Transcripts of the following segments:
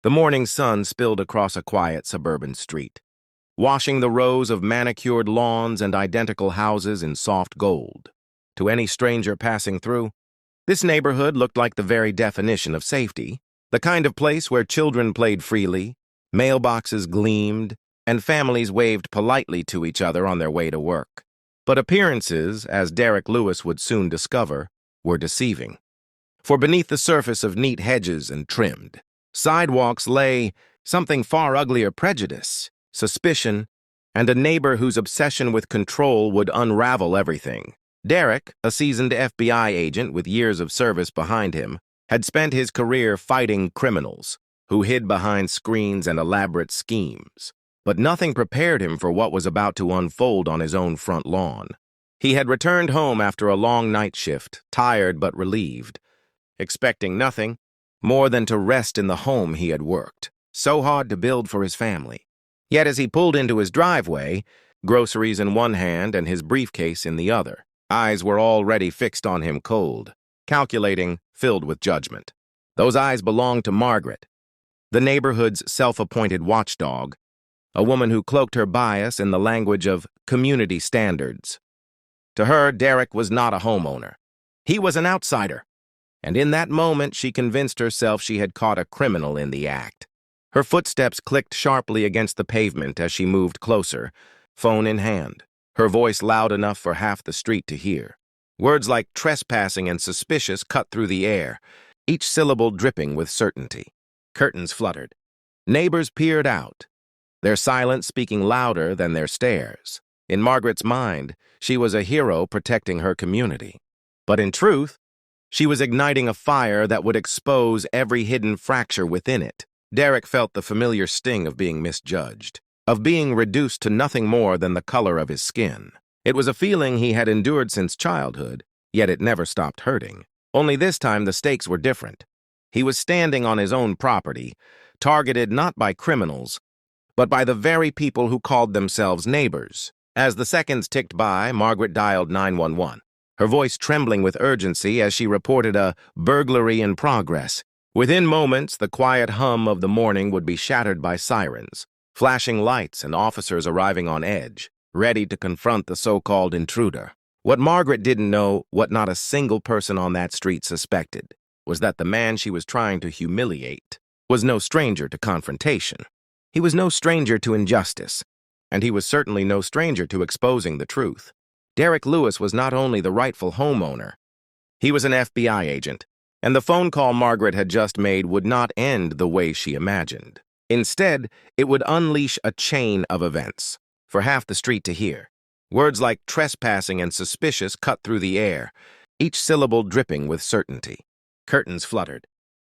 The morning sun spilled across a quiet suburban street, washing the rows of manicured lawns and identical houses in soft gold. To any stranger passing through, this neighborhood looked like the very definition of safety, the kind of place where children played freely, mailboxes gleamed, and families waved politely to each other on their way to work. But appearances, as Derek Lewis would soon discover, were deceiving. For beneath the surface of neat hedges and trimmed sidewalks lay something far uglier: prejudice, suspicion, and a neighbor whose obsession with control would unravel everything. Derek, a seasoned FBI agent with years of service behind him, had spent his career fighting criminals who hid behind screens and elaborate schemes. But nothing prepared him for what was about to unfold on his own front lawn. He had returned home after a long night shift, tired but relieved, expecting nothing more than to rest in the home he had worked so hard to build for his family. Yet as he pulled into his driveway, groceries in one hand and his briefcase in the other, eyes were already fixed on him, cold, calculating, filled with judgment. Those eyes belonged to Margaret, the neighborhood's self-appointed watchdog, a woman who cloaked her bias in the language of community standards. To her, Derek was not a homeowner. He was an outsider. And in that moment, she convinced herself she had caught a criminal in the act. Her footsteps clicked sharply against the pavement as she moved closer, phone in hand, her voice loud enough for half the street to hear. Words like trespassing and suspicious cut through the air, each syllable dripping with certainty. Curtains fluttered. Neighbors peered out, their silence speaking louder than their stares. In Margaret's mind, she was a hero protecting her community. But in truth, she was igniting a fire that would expose every hidden fracture within it. Derek felt the familiar sting of being misjudged, of being reduced to nothing more than the color of his skin. It was a feeling he had endured since childhood, yet it never stopped hurting. Only this time the stakes were different. He was standing on his own property, targeted not by criminals, but by the very people who called themselves neighbors. As the seconds ticked by, Margaret dialed 911. Her voice trembling with urgency as she reported a burglary in progress. Within moments, the quiet hum of the morning would be shattered by sirens, flashing lights and officers arriving on edge, ready to confront the so-called intruder. What Margaret didn't know, what not a single person on that street suspected, was that the man she was trying to humiliate was no stranger to confrontation. He was no stranger to injustice, and he was certainly no stranger to exposing the truth. Derek Lewis was not only the rightful homeowner, he was an FBI agent, and the phone call Margaret had just made would not end the way she imagined. Instead, it would unleash a chain of events for half the street to hear. Words like trespassing and suspicious cut through the air, each syllable dripping with certainty. Curtains fluttered.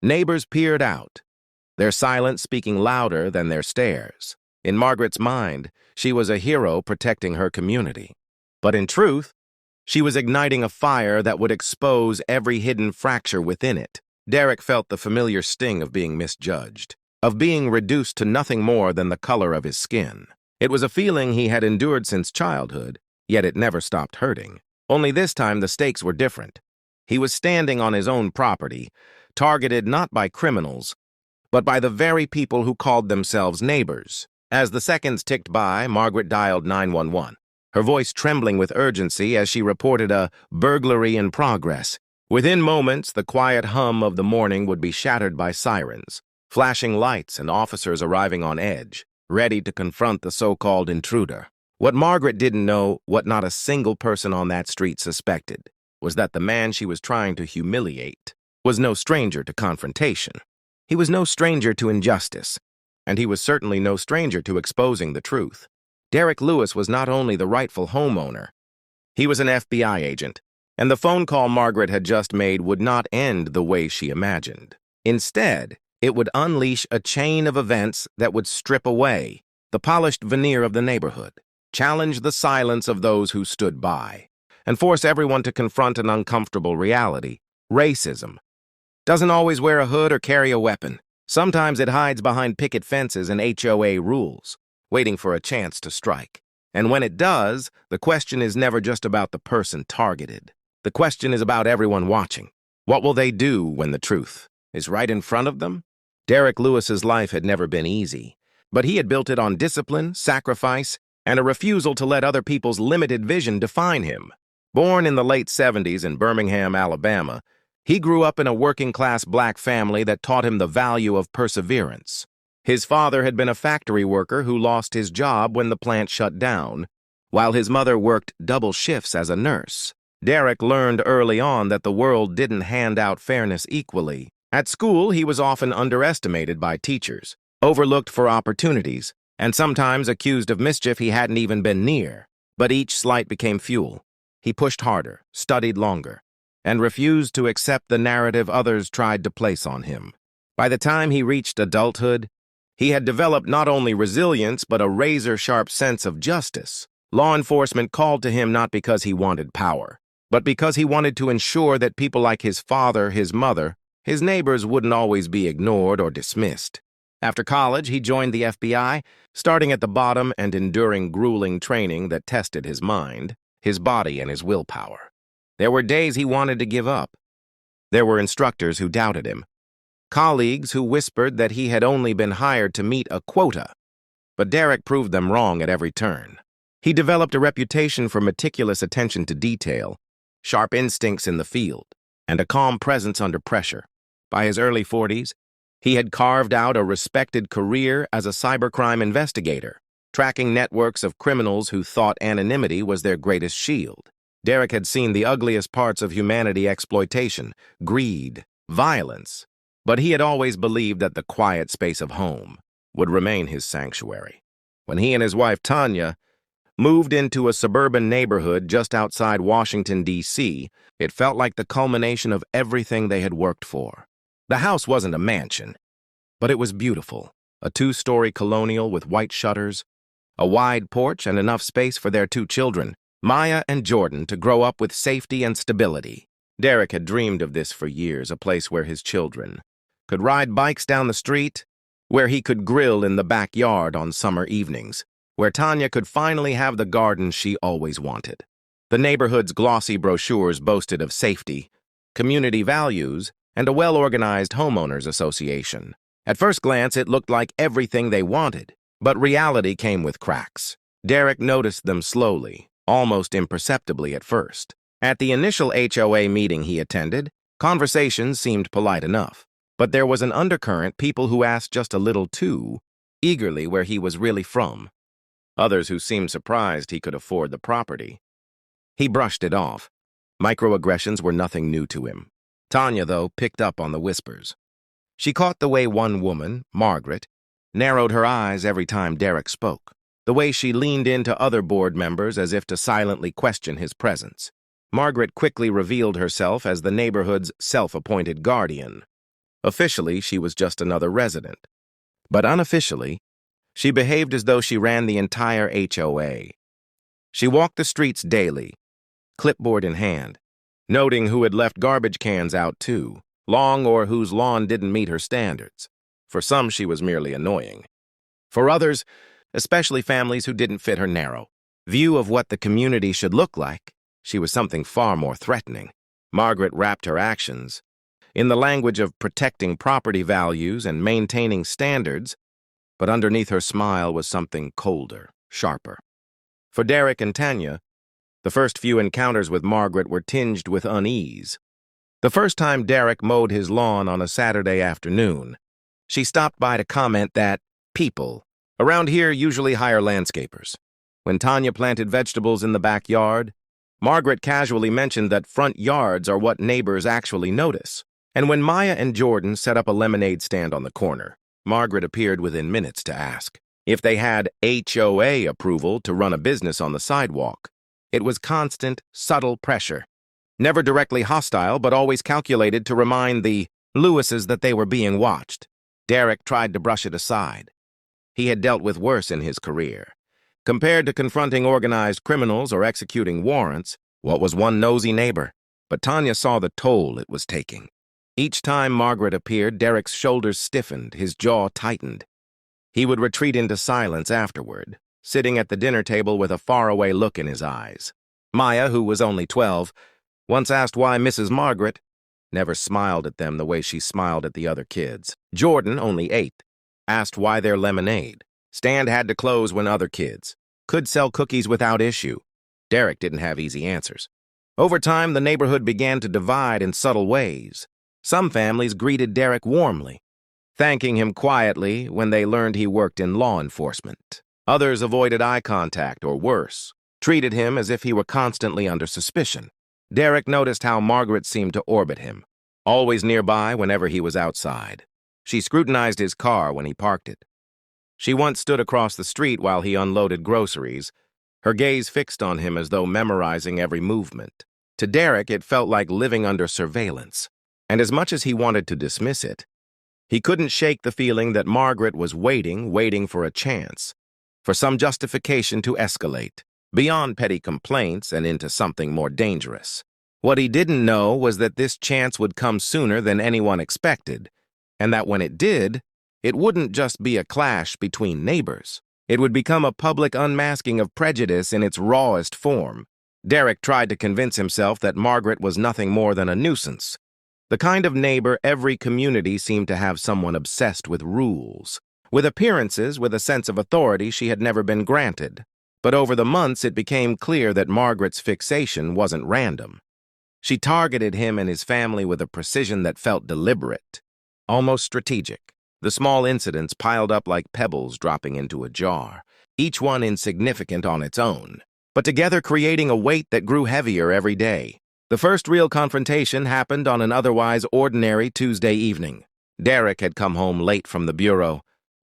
Neighbors peered out, their silence speaking louder than their stares. In Margaret's mind, she was a hero protecting her community. But in truth, she was igniting a fire that would expose every hidden fracture within it. Derek felt the familiar sting of being misjudged, of being reduced to nothing more than the color of his skin. It was a feeling he had endured since childhood, yet it never stopped hurting. Only this time the stakes were different. He was standing on his own property, targeted not by criminals, but by the very people who called themselves neighbors. As the seconds ticked by, Margaret dialed 911. Her voice trembling with urgency as she reported a burglary in progress. Within moments, the quiet hum of the morning would be shattered by sirens, flashing lights and officers arriving on edge, ready to confront the so-called intruder. What Margaret didn't know, what not a single person on that street suspected, was that the man she was trying to humiliate was no stranger to confrontation. He was no stranger to injustice, and he was certainly no stranger to exposing the truth. Derek Lewis was not only the rightful homeowner, he was an FBI agent, and the phone call Margaret had just made would not end the way she imagined. Instead, it would unleash a chain of events that would strip away the polished veneer of the neighborhood, challenge the silence of those who stood by, and force everyone to confront an uncomfortable reality. Racism doesn't always wear a hood or carry a weapon. Sometimes it hides behind picket fences and HOA rules, waiting for a chance to strike. And when it does, the question is never just about the person targeted. The question is about everyone watching. What will they do when the truth is right in front of them? Derek Lewis's life had never been easy, but he had built it on discipline, sacrifice, and a refusal to let other people's limited vision define him. Born in the late 70s in Birmingham, Alabama, he grew up in a working-class black family that taught him the value of perseverance. His father had been a factory worker who lost his job when the plant shut down, while his mother worked double shifts as a nurse. Derek learned early on that the world didn't hand out fairness equally. At school, he was often underestimated by teachers, overlooked for opportunities, and sometimes accused of mischief he hadn't even been near. But each slight became fuel. He pushed harder, studied longer, and refused to accept the narrative others tried to place on him. By the time he reached adulthood, he had developed not only resilience but a razor-sharp sense of justice. Law enforcement called to him not because he wanted power, but because he wanted to ensure that people like his father, his mother, his neighbors wouldn't always be ignored or dismissed. After college, he joined the FBI, starting at the bottom and enduring grueling training that tested his mind, his body, and his willpower. There were days he wanted to give up. There were instructors who doubted him, colleagues who whispered that he had only been hired to meet a quota. But Derek proved them wrong at every turn. He developed a reputation for meticulous attention to detail, sharp instincts in the field, and a calm presence under pressure. By his early 40s, he had carved out a respected career as a cybercrime investigator, tracking networks of criminals who thought anonymity was their greatest shield. Derek had seen the ugliest parts of humanity: exploitation, greed, violence, but he had always believed that the quiet space of home would remain his sanctuary. When he and his wife, Tanya, moved into a suburban neighborhood just outside Washington, D.C., it felt like the culmination of everything they had worked for. The house wasn't a mansion, but it was beautiful. A 2-story colonial with white shutters, a wide porch, and enough space for their 2 children, Maya and Jordan, to grow up with safety and stability. Derek had dreamed of this for years, a place where his children could ride bikes down the street, where he could grill in the backyard on summer evenings, where Tanya could finally have the garden she always wanted. The neighborhood's glossy brochures boasted of safety, community values, and a well-organized homeowners association. At first glance, it looked like everything they wanted, but reality came with cracks. Derek noticed them slowly, almost imperceptibly at first. At the initial HOA meeting he attended, conversations seemed polite enough, but there was an undercurrent: people who asked just a little too eagerly where he was really from, others who seemed surprised he could afford the property. He brushed it off. Microaggressions were nothing new to him. Tanya, though, picked up on the whispers. She caught the way one woman, Margaret, narrowed her eyes every time Derek spoke, the way she leaned into other board members as if to silently question his presence. Margaret quickly revealed herself as the neighborhood's self-appointed guardian. Officially, she was just another resident, but unofficially, she behaved as though she ran the entire HOA. She walked the streets daily, clipboard in hand, noting who had left garbage cans out too long or whose lawn didn't meet her standards. For some, she was merely annoying. For others, especially families who didn't fit her narrow view of what the community should look like, she was something far more threatening. Margaret wrapped her actions in the language of protecting property values and maintaining standards, but underneath her smile was something colder, sharper. For Derek and Tanya, the first few encounters with Margaret were tinged with unease. The first time Derek mowed his lawn on a Saturday afternoon, she stopped by to comment that people around here usually hire landscapers. When Tanya planted vegetables in the backyard, Margaret casually mentioned that front yards are what neighbors actually notice. And when Maya and Jordan set up a lemonade stand on the corner, Margaret appeared within minutes to ask if they had HOA approval to run a business on the sidewalk. It was constant, subtle pressure, never directly hostile, but always calculated to remind the Lewises that they were being watched. Derek tried to brush it aside. He had dealt with worse in his career. Compared to confronting organized criminals or executing warrants, what was one nosy neighbor? But Tanya saw the toll it was taking. Each time Margaret appeared, Derek's shoulders stiffened, his jaw tightened. He would retreat into silence afterward, sitting at the dinner table with a faraway look in his eyes. Maya, who was only 12, once asked why Mrs. Margaret never smiled at them the way she smiled at the other kids. Jordan, only 8, asked why their lemonade. Stand had to close when other kids could sell cookies without issue. Derek didn't have easy answers. Over time, the neighborhood began to divide in subtle ways. Some families greeted Derek warmly, thanking him quietly when they learned he worked in law enforcement. Others avoided eye contact or worse, treated him as if he were constantly under suspicion. Derek noticed how Margaret seemed to orbit him, always nearby whenever he was outside. She scrutinized his car when he parked it. She once stood across the street while he unloaded groceries, her gaze fixed on him as though memorizing every movement. To Derek, it felt like living under surveillance, and as much as he wanted to dismiss it, he couldn't shake the feeling that Margaret was waiting for a chance, for some justification to escalate, beyond petty complaints and into something more dangerous. What he didn't know was that this chance would come sooner than anyone expected, and that when it did, it wouldn't just be a clash between neighbors. It would become a public unmasking of prejudice in its rawest form. Derek tried to convince himself that Margaret was nothing more than a nuisance, the kind of neighbor every community seemed to have someone obsessed with rules, with appearances, with a sense of authority she had never been granted. But over the months, it became clear that Margaret's fixation wasn't random. She targeted him and his family with a precision that felt deliberate, almost strategic. The small incidents piled up like pebbles dropping into a jar, each one insignificant on its own, but together creating a weight that grew heavier every day. The first real confrontation happened on an otherwise ordinary Tuesday evening. Derek had come home late from the bureau,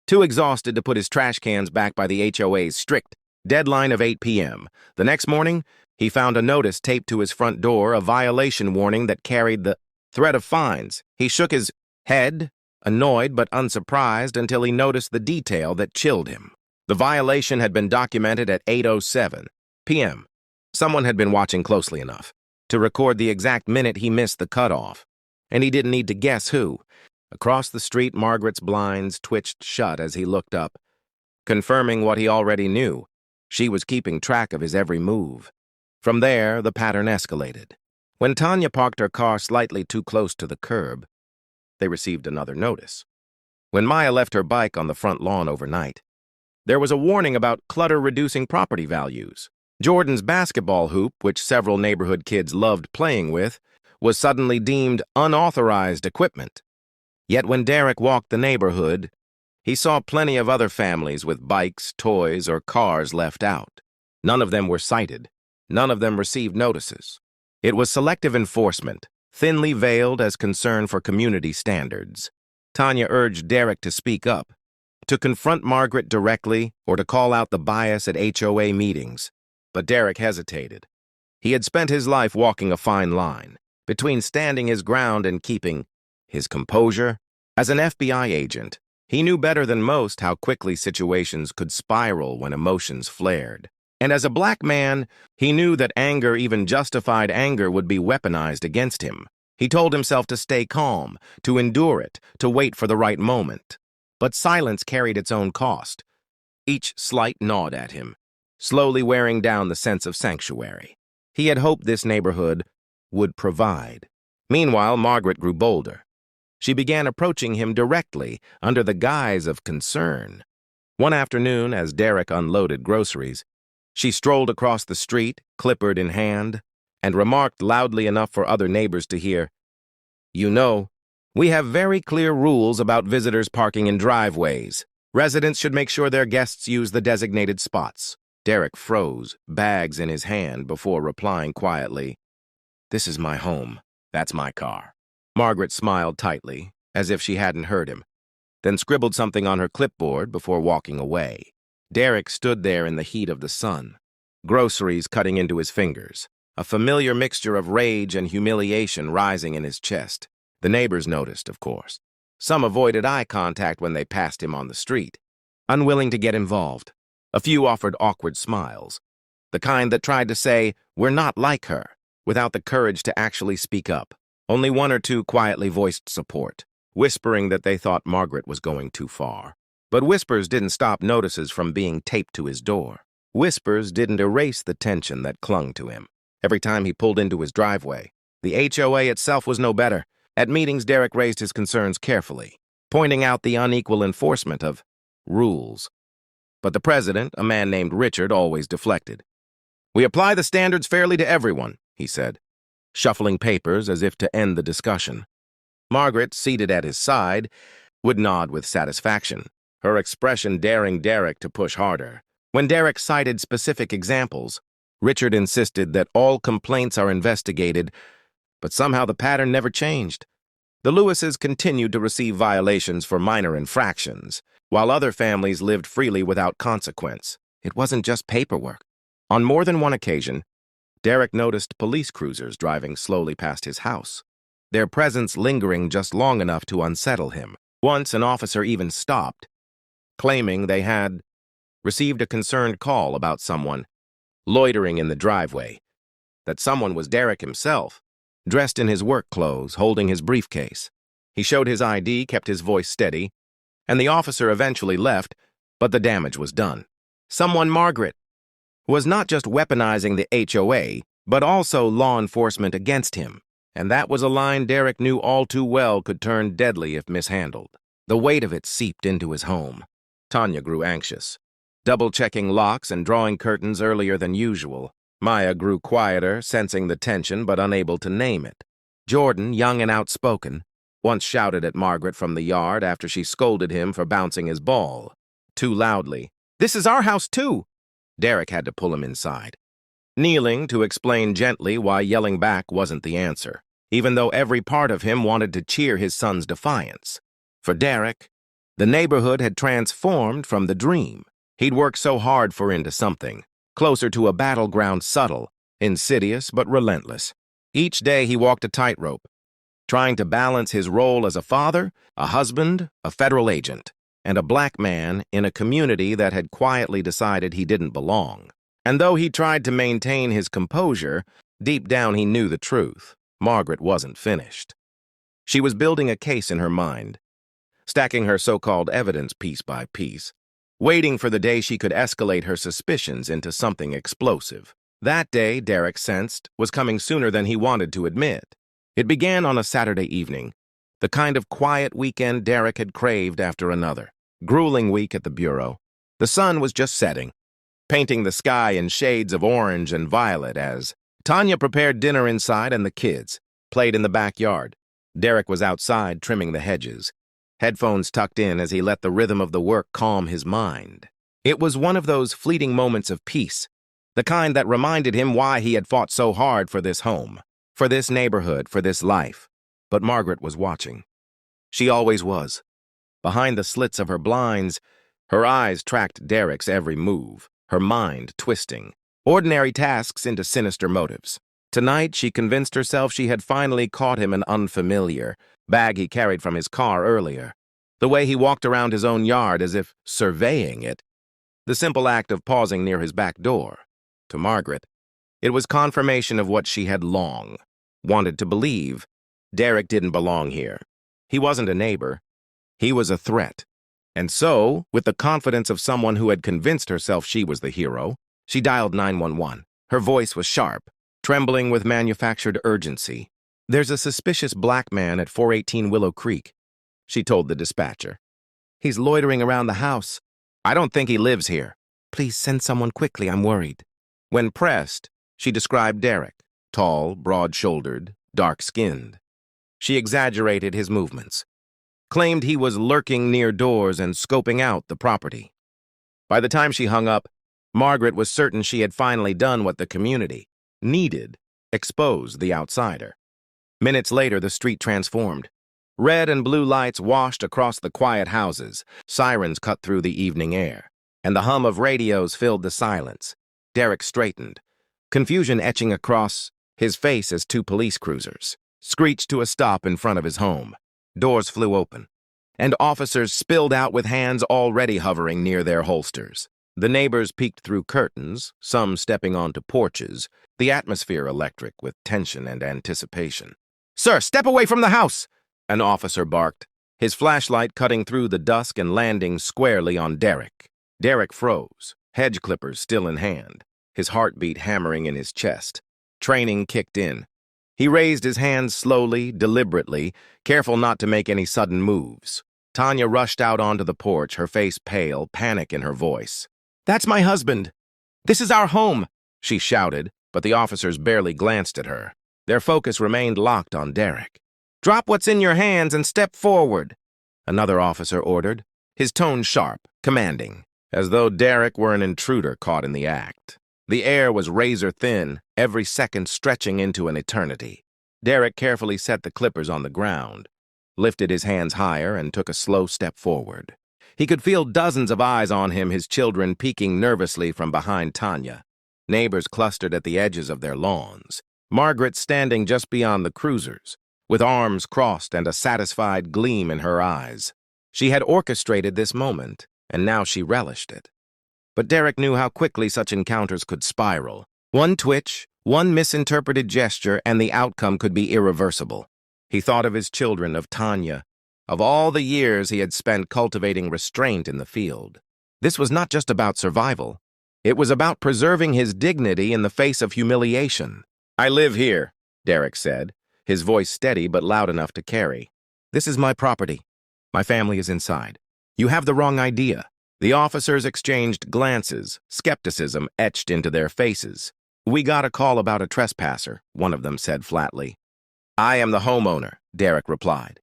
too exhausted to put his trash cans back by the HOA's strict deadline of 8 p.m. The next morning, he found a notice taped to his front door, a violation warning that carried the threat of fines. He shook his head, annoyed but unsurprised, until he noticed the detail that chilled him. The violation had been documented at 8:07 p.m. Someone had been watching closely enough to record the exact minute he missed the cutoff, and he didn't need to guess who. Across the street, Margaret's blinds twitched shut as he looked up, confirming what he already knew. She was keeping track of his every move. From there, the pattern escalated. When Tanya parked her car slightly too close to the curb, they received another notice. When Maya left her bike on the front lawn overnight, there was a warning about clutter-reducing property values. Jordan's basketball hoop, which several neighborhood kids loved playing with, was suddenly deemed unauthorized equipment. Yet when Derek walked the neighborhood, he saw plenty of other families with bikes, toys, or cars left out. None of them were cited. None of them received notices. It was selective enforcement, thinly veiled as concern for community standards. Tanya urged Derek to speak up, to confront Margaret directly, or to call out the bias at HOA meetings. But Derek hesitated. He had spent his life walking a fine line between standing his ground and keeping his composure. As an FBI agent, he knew better than most how quickly situations could spiral when emotions flared. And as a black man, he knew that anger, even justified anger, would be weaponized against him. He told himself to stay calm, to endure it, to wait for the right moment. But silence carried its own cost. Each slight gnawed at him, slowly wearing down the sense of sanctuary. He had hoped this neighborhood would provide. Meanwhile, Margaret grew bolder. She began approaching him directly, under the guise of concern. One afternoon, as Derek unloaded groceries, she strolled across the street, clipboard in hand, and remarked loudly enough for other neighbors to hear, "You know, we have very clear rules about visitors parking in driveways. Residents should make sure their guests use the designated spots." Derek froze, bags in his hand, before replying quietly, "This is my home. That's my car." Margaret smiled tightly, as if she hadn't heard him, then scribbled something on her clipboard before walking away. Derek stood there in the heat of the sun, groceries cutting into his fingers, a familiar mixture of rage and humiliation rising in his chest. The neighbors noticed, of course. Some avoided eye contact when they passed him on the street, unwilling to get involved. A few offered awkward smiles, the kind that tried to say, "We're not like her," without the courage to actually speak up. Only one or two quietly voiced support, whispering that they thought Margaret was going too far. But whispers didn't stop notices from being taped to his door. Whispers didn't erase the tension that clung to him. Every time he pulled into his driveway, the HOA itself was no better. At meetings, Derek raised his concerns carefully, pointing out the unequal enforcement of rules. But the president, a man named Richard, always deflected. "We apply the standards fairly to everyone," he said, shuffling papers as if to end the discussion. Margaret, seated at his side, would nod with satisfaction, her expression daring Derek to push harder. When Derek cited specific examples, Richard insisted that all complaints are investigated, but somehow the pattern never changed. The Lewises continued to receive violations for minor infractions, while other families lived freely without consequence. It wasn't just paperwork. On more than one occasion, Derek noticed police cruisers driving slowly past his house, their presence lingering just long enough to unsettle him. Once, an officer even stopped, claiming they had received a concerned call about someone loitering in the driveway. That someone was Derek himself, dressed in his work clothes, holding his briefcase. He showed his ID, kept his voice steady, and the officer eventually left, but the damage was done. Someone Margaret was not just weaponizing the HOA, but also law enforcement against him, and that was a line Derek knew all too well could turn deadly if mishandled. The weight of it seeped into his home. Tanya grew anxious, double-checking locks and drawing curtains earlier than usual. Maya grew quieter, sensing the tension but unable to name it. Jordan, young and outspoken, once shouted at Margaret from the yard after she scolded him for bouncing his ball too loudly. "This is our house, too!" Derek had to pull him inside, kneeling to explain gently why yelling back wasn't the answer, even though every part of him wanted to cheer his son's defiance. For Derek, the neighborhood had transformed from the dream he'd worked so hard for into something closer to a battleground, subtle, insidious, but relentless. Each day he walked a tightrope, trying to balance his role as a father, a husband, a federal agent, and a black man in a community that had quietly decided he didn't belong. And though he tried to maintain his composure, deep down he knew the truth. Margaret wasn't finished. She was building a case in her mind, stacking her so-called evidence piece by piece, waiting for the day she could escalate her suspicions into something explosive. That day, Derek sensed, was coming sooner than he wanted to admit. It began on a Saturday evening, the kind of quiet weekend Derek had craved after another. Grueling week at the Bureau. The sun was just setting, painting the sky in shades of orange and violet as Tanya prepared dinner inside and the kids played in the backyard. Derek was outside trimming the hedges, headphones tucked in as he let the rhythm of the work calm his mind. It was one of those fleeting moments of peace, the kind that reminded him why he had fought so hard for this home, for this neighborhood, for this life. But Margaret was watching. She always was. Behind the slits of her blinds, her eyes tracked Derek's every move, her mind twisting ordinary tasks into sinister motives. Tonight, she convinced herself she had finally caught him an unfamiliar bag he carried from his car earlier. The way he walked around his own yard as if surveying it. The simple act of pausing near his back door. To Margaret, it was confirmation of what she had long wanted to believe. Derek didn't belong here. He wasn't a neighbor. He was a threat. And so, with the confidence of someone who had convinced herself she was the hero, she dialed 911. Her voice was sharp, trembling with manufactured urgency. "There's a suspicious black man at 418 Willow Creek," she told the dispatcher. "He's loitering around the house. I don't think he lives here. Please send someone quickly, I'm worried." When pressed, she described Derek, tall, broad-shouldered, dark-skinned. She exaggerated his movements, claimed he was lurking near doors and scoping out the property. By the time she hung up, Margaret was certain she had finally done what the community needed, exposed the outsider. Minutes later, the street transformed. Red and blue lights washed across the quiet houses, sirens cut through the evening air, and the hum of radios filled the silence. Derek straightened, confusion etching across his face as two police cruisers screeched to a stop in front of his home. Doors flew open, and officers spilled out with hands already hovering near their holsters. The neighbors peeked through curtains, some stepping onto porches, the atmosphere electric with tension and anticipation. "Sir, step away from the house!" an officer barked, his flashlight cutting through the dusk and landing squarely on Derek. Derek froze, hedge clippers still in hand, his heartbeat hammering in his chest. Training kicked in. He raised his hands slowly, deliberately, careful not to make any sudden moves. Tanya rushed out onto the porch, her face pale, panic in her voice. "That's my husband! This is our home!" she shouted, but the officers barely glanced at her. Their focus remained locked on Derek. "Drop what's in your hands and step forward," another officer ordered, his tone sharp, commanding, as though Derek were an intruder caught in the act. The air was razor-thin, every second stretching into an eternity. Derek carefully set the clippers on the ground, lifted his hands higher, and took a slow step forward. He could feel dozens of eyes on him, his children peeking nervously from behind Tanya. Neighbors clustered at the edges of their lawns. Margaret standing just beyond the cruisers, with arms crossed and a satisfied gleam in her eyes. She had orchestrated this moment, and now she relished it. But Derek knew how quickly such encounters could spiral. One twitch, one misinterpreted gesture, and the outcome could be irreversible. He thought of his children, of Tanya, of all the years he had spent cultivating restraint in the field. This was not just about survival. It was about preserving his dignity in the face of humiliation. "I live here," Derek said, his voice steady but loud enough to carry. "This is my property. My family is inside. You have the wrong idea." The officers exchanged glances, skepticism etched into their faces. "We got a call about a trespasser," one of them said flatly. "I am the homeowner," Derek replied.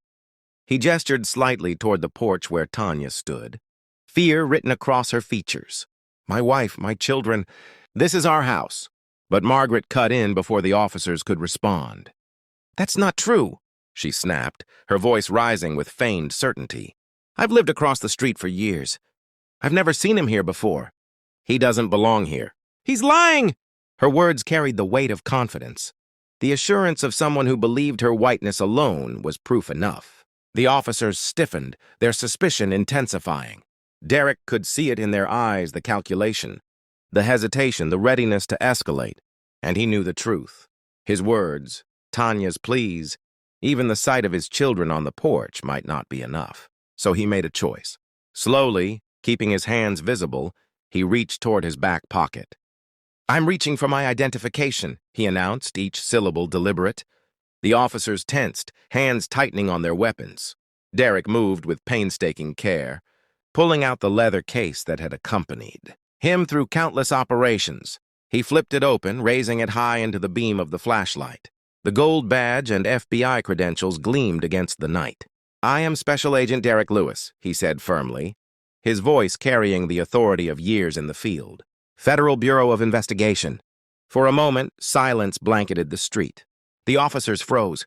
He gestured slightly toward the porch where Tanya stood, fear written across her features. "My wife, my children, this is our house." But Margaret cut in before the officers could respond. "That's not true," she snapped, her voice rising with feigned certainty. "I've lived across the street for years. I've never seen him here before. He doesn't belong here." "He's lying!" Her words carried the weight of confidence. The assurance of someone who believed her whiteness alone was proof enough. The officers stiffened, their suspicion intensifying. Derek could see it in their eyes, the calculation, the hesitation, the readiness to escalate, and he knew the truth. His words, Tanya's pleas, even the sight of his children on the porch might not be enough. So he made a choice. Slowly, keeping his hands visible, he reached toward his back pocket. "I'm reaching for my identification," he announced, each syllable deliberate. The officers tensed, hands tightening on their weapons. Derek moved with painstaking care, pulling out the leather case that had accompanied him through countless operations. He flipped it open, raising it high into the beam of the flashlight. The gold badge and FBI credentials gleamed against the night. "I am Special Agent Derek Lewis," he said firmly, his voice carrying the authority of years in the field. "Federal Bureau of Investigation." For a moment, silence blanketed the street. The officers froze,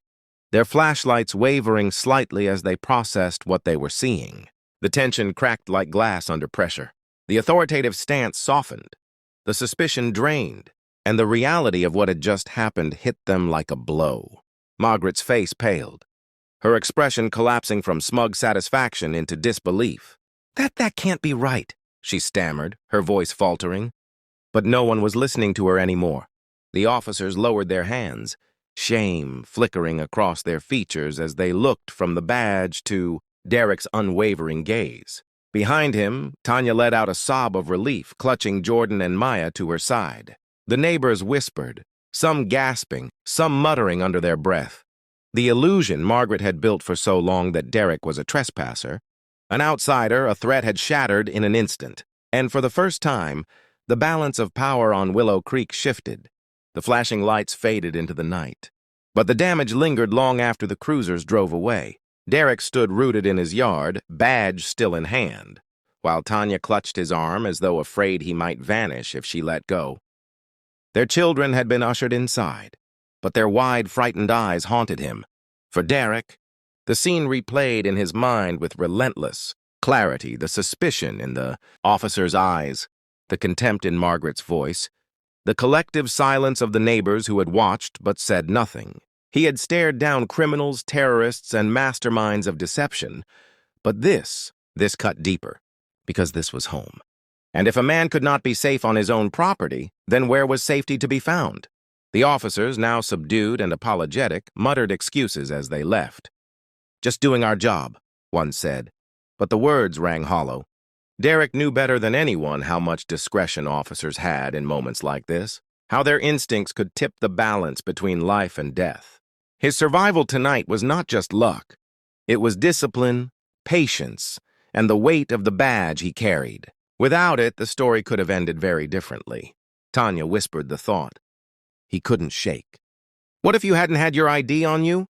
their flashlights wavering slightly as they processed what they were seeing. The tension cracked like glass under pressure. The authoritative stance softened, the suspicion drained, and the reality of what had just happened hit them like a blow. Margaret's face paled, her expression collapsing from smug satisfaction into disbelief. That can't be right," she stammered, her voice faltering. But no one was listening to her anymore. The officers lowered their hands, shame flickering across their features as they looked from the badge to Derek's unwavering gaze. Behind him, Tanya let out a sob of relief, clutching Jordan and Maya to her side. The neighbors whispered, some gasping, some muttering under their breath. The illusion Margaret had built for so long that Derek was a trespasser, an outsider, a threat had shattered in an instant. And for the first time, the balance of power on Willow Creek shifted. The flashing lights faded into the night. But the damage lingered long after the cruisers drove away. Derek stood rooted in his yard, badge still in hand, while Tanya clutched his arm as though afraid he might vanish if she let go. Their children had been ushered inside, but their wide, frightened eyes haunted him. For Derek, the scene replayed in his mind with relentless clarity, the suspicion in the officer's eyes, the contempt in Margaret's voice, the collective silence of the neighbors who had watched but said nothing. He had stared down criminals, terrorists, and masterminds of deception, but this cut deeper, because this was home. And if a man could not be safe on his own property, then where was safety to be found? The officers, now subdued and apologetic, muttered excuses as they left. "Just doing our job," one said, but the words rang hollow. Derek knew better than anyone how much discretion officers had in moments like this, how their instincts could tip the balance between life and death. His survival tonight was not just luck. It was discipline, patience, and the weight of the badge he carried. Without it, the story could have ended very differently. Tanya whispered the thought. He couldn't shake. What if you hadn't had your ID on you?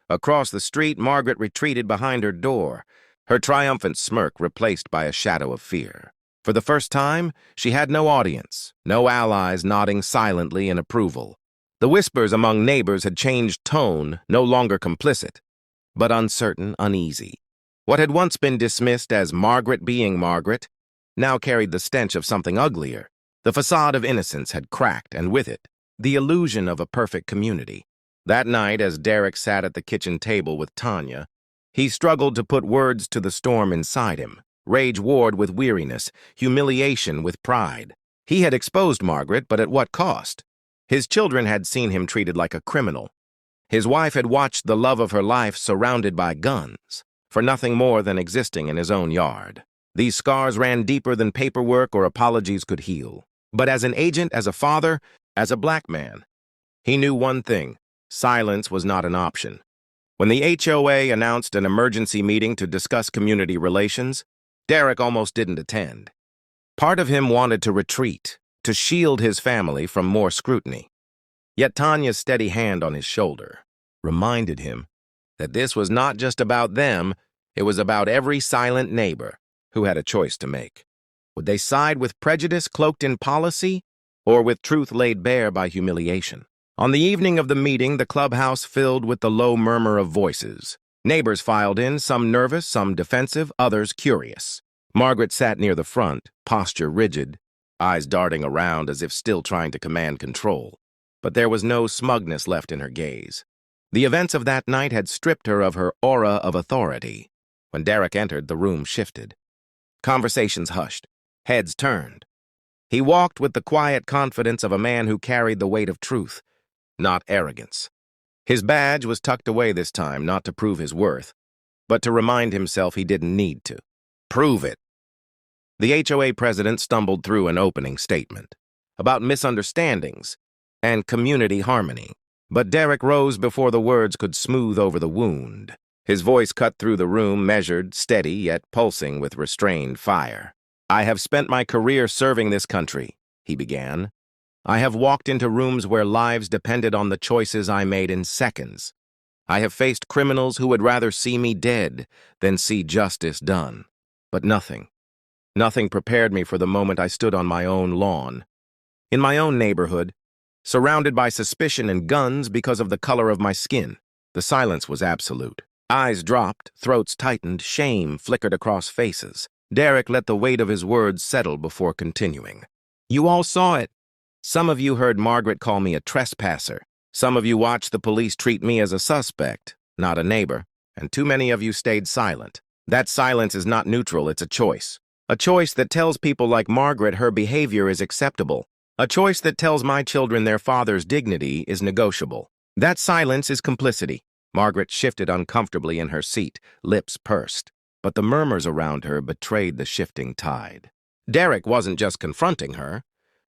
Across the street, Margaret retreated behind her door, her triumphant smirk replaced by a shadow of fear. For the first time, she had no audience, no allies nodding silently in approval. The whispers among neighbors had changed tone, no longer complicit, but uncertain, uneasy. What had once been dismissed as Margaret being Margaret now carried the stench of something uglier. The facade of innocence had cracked, and with it, the illusion of a perfect community. That night, as Derek sat at the kitchen table with Tanya, he struggled to put words to the storm inside him. Rage warred with weariness, humiliation with pride. He had exposed Margaret, but at what cost? His children had seen him treated like a criminal. His wife had watched the love of her life surrounded by guns, for nothing more than existing in his own yard. These scars ran deeper than paperwork or apologies could heal. But as an agent, as a father, as a black man, he knew one thing: silence was not an option. When the HOA announced an emergency meeting to discuss community relations, Derek almost didn't attend. Part of him wanted to retreat, to shield his family from more scrutiny. Yet Tanya's steady hand on his shoulder reminded him that this was not just about them, it was about every silent neighbor who had a choice to make. Would they side with prejudice cloaked in policy, or with truth laid bare by humiliation? On the evening of the meeting, the clubhouse filled with the low murmur of voices. Neighbors filed in, some nervous, some defensive, others curious. Margaret sat near the front, posture rigid, eyes darting around as if still trying to command control. But there was no smugness left in her gaze. The events of that night had stripped her of her aura of authority. When Derek entered, the room shifted. Conversations hushed. Heads turned. He walked with the quiet confidence of a man who carried the weight of truth, not arrogance. His badge was tucked away this time, not to prove his worth, but to remind himself he didn't need to. Prove it. The HOA president stumbled through an opening statement about misunderstandings and community harmony, but Derek rose before the words could smooth over the wound. His voice cut through the room, measured, steady, yet pulsing with restrained fire. "I have spent my career serving this country," he began. "I have walked into rooms where lives depended on the choices I made in seconds. I have faced criminals who would rather see me dead than see justice done. But nothing prepared me for the moment I stood on my own lawn, in my own neighborhood, surrounded by suspicion and guns because of the color of my skin." The silence was absolute. Eyes dropped, throats tightened, shame flickered across faces. Derek let the weight of his words settle before continuing. "You all saw it. Some of you heard Margaret call me a trespasser. Some of you watched the police treat me as a suspect, not a neighbor, and too many of you stayed silent. That silence is not neutral, it's a choice. A choice that tells people like Margaret her behavior is acceptable. A choice that tells my children their father's dignity is negotiable. That silence is complicity." Margaret shifted uncomfortably in her seat, lips pursed, but the murmurs around her betrayed the shifting tide. Derek wasn't just confronting her.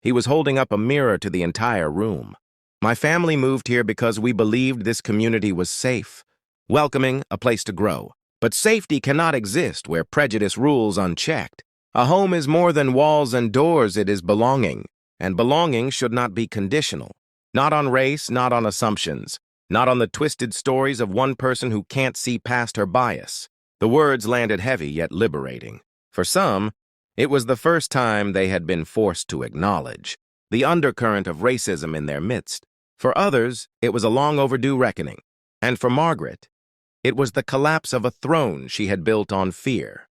He was holding up a mirror to the entire room. "My family moved here because we believed this community was safe, welcoming, a place to grow. But safety cannot exist where prejudice rules unchecked. A home is more than walls and doors, it is belonging. And belonging should not be conditional. Not on race, not on assumptions. Not on the twisted stories of one person who can't see past her bias." The words landed heavy yet liberating. For some, it was the first time they had been forced to acknowledge the undercurrent of racism in their midst. For others, it was a long overdue reckoning. And for Margaret, it was the collapse of a throne she had built on fear.